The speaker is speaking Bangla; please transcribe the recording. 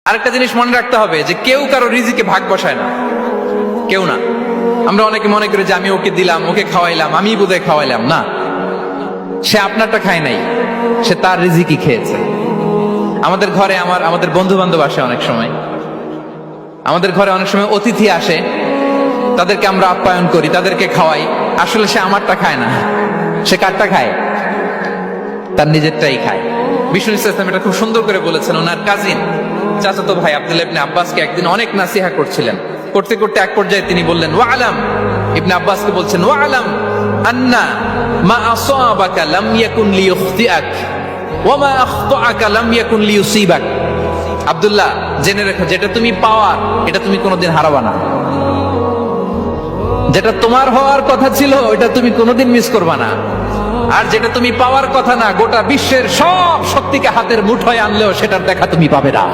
আরেকটা জিনিস মনে রাখতে হবে যে কেউ কারো রিজিকে ভাগ বসায় না, কেউ না। আমরা অনেকে মনে করি যে আমি ওকে দিলাম, ওকে খাওয়াইলাম, আমি বোধহয় খাওয়াইলাম। না, সে আপনারটা খায় নাই, সে তার রিজিকই খেয়েছে। আমাদের ঘরে আমাদের বন্ধু বান্ধব আসে, অনেক সময় আমাদের ঘরে অনেক সময় অতিথি আসে, তাদেরকে আমরা আপ্যায়ন করি, তাদেরকে খাওয়াই। আসলে সে আমারটা খায় না, সে কারটা খায়? তার নিজেরটাই খায়। বিষ্ণু ইসলাম এটা খুব সুন্দর করে বলেছেন। ওনার কাজিন চাচাতো ভাই আব্দুল্লাহ ইবনে আব্বাসকে একদিন অনেক নাসিহা করছিলেন। করতে করতে এক পর্যায়ে তিনি বললেন, ওয়া আলাম, ইবনে আব্বাসকে বলছেন, ওয়া আলাম আন্না মা আসাবাকা লাম ইয়াকুন লিইখতিআক ওয়া মা আখতাআকা লাম ইয়াকুন লিইউসিবাক। আব্দুল্লাহ, জেনে রেখো, যেটা তুমি পাওয়ার এটা তুমি কোনোদিন হারাবা না। যেটা তোমার হওয়ার কথা ছিল ওটা তুমি কোনোদিন মিস করবা না। আর যেটা তুমি পাওয়ার কথা না, গোটা বিশ্বের সব শক্তিকে হাতের মুঠোয় আনলেও সেটার দেখা তুমি পাবে না।